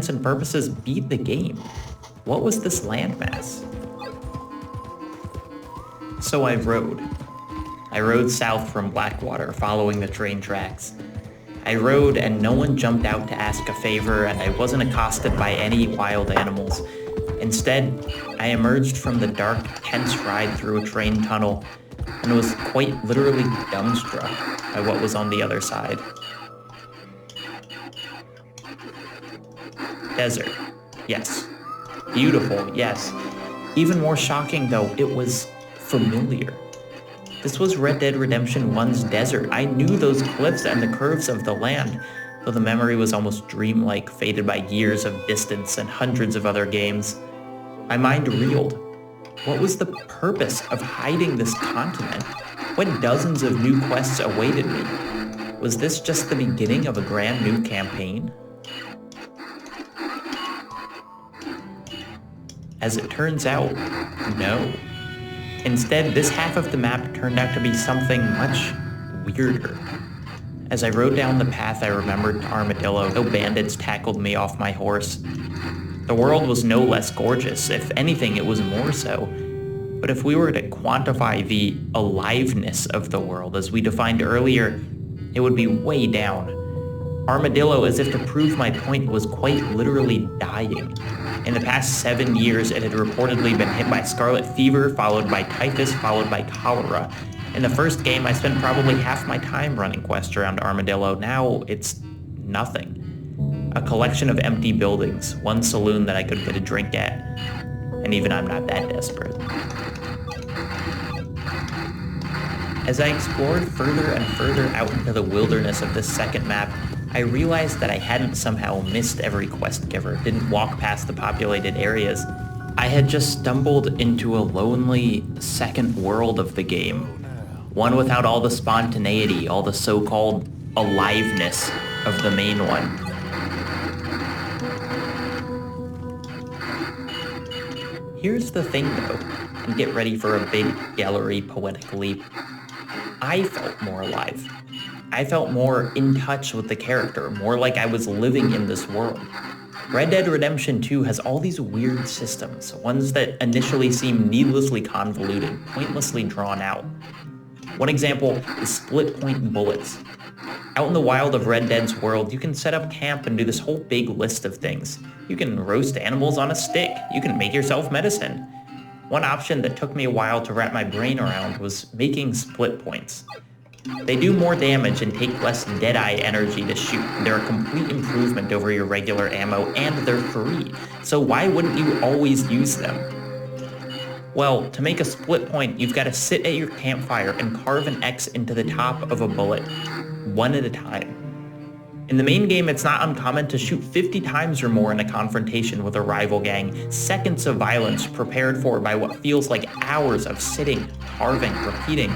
intents and purposes beat the game. What was this landmass? So I rode. I rode south from Blackwater, following the train tracks. I rode and no one jumped out to ask a favor, and I wasn't accosted by any wild animals. Instead, I emerged from the dark, tense ride through a train tunnel and was quite literally dumbstruck by what was on the other side. Desert. Yes. Beautiful, yes. Even more shocking though, it was familiar. This was Red Dead Redemption 1's desert. I knew those cliffs and the curves of the land, though the memory was almost dreamlike, faded by years of distance and hundreds of other games. My mind reeled. What was the purpose of hiding this continent when dozens of new quests awaited me? Was this just the beginning of a grand new campaign? As it turns out, no. Instead, this half of the map turned out to be something much weirder. As I rode down the path, I remembered Armadillo. No bandits tackled me off my horse. The world was no less gorgeous. If anything, it was more so. But if we were to quantify the aliveness of the world as we defined earlier, it would be way down. Armadillo, as if to prove my point, was quite literally dying. In the past 7 years, it had reportedly been hit by scarlet fever, followed by typhus, followed by cholera. In the first game, I spent probably half my time running quests around Armadillo. Now, it's nothing. A collection of empty buildings, one saloon that I could get a drink at. And even I'm not that desperate. As I explored further and further out into the wilderness of this second map, I realized that I hadn't somehow missed every quest giver, didn't walk past the populated areas. I had just stumbled into a lonely second world of the game. One without all the spontaneity, all the so-called aliveness of the main one. Here's the thing though, and get ready for a big gallery poetic leap. I felt more alive. I felt more in touch with the character, more like I was living in this world. Red Dead Redemption 2 has all these weird systems, ones that initially seem needlessly convoluted, pointlessly drawn out. One example is split point bullets. Out in the wild of Red Dead's world, you can set up camp and do this whole big list of things. You can roast animals on a stick. You can make yourself medicine. One option that took me a while to wrap my brain around was making split points. They do more damage and take less dead-eye energy to shoot. They're a complete improvement over your regular ammo, and they're free. So why wouldn't you always use them? Well, to make a split point, you've got to sit at your campfire and carve an X into the top of a bullet, one at a time. In the main game, it's not uncommon to shoot 50 times or more in a confrontation with a rival gang, seconds of violence prepared for by what feels like hours of sitting, carving, repeating.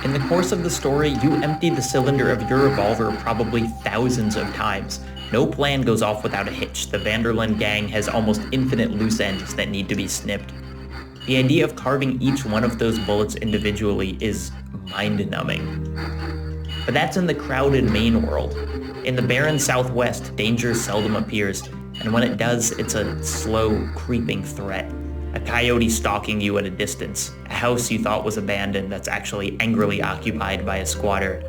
In the course of the story, you empty the cylinder of your revolver probably thousands of times. No plan goes off without a hitch. The Vanderlyn gang has almost infinite loose ends that need to be snipped. The idea of carving each one of those bullets individually is mind-numbing. But that's in the crowded main world. In the barren Southwest, danger seldom appears, and when it does, it's a slow, creeping threat. A coyote stalking you at a distance, a house you thought was abandoned that's actually angrily occupied by a squatter.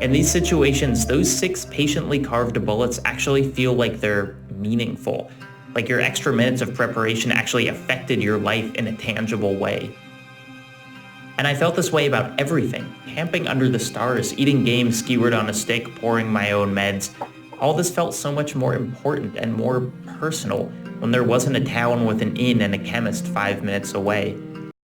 In these situations, those 6 patiently carved bullets actually feel like they're meaningful, like your extra minutes of preparation actually affected your life in a tangible way. And I felt this way about everything, camping under the stars, eating game skewered on a stick, pouring my own meds. All this felt so much more important and more personal when there wasn't a town with an inn and a chemist 5 minutes away.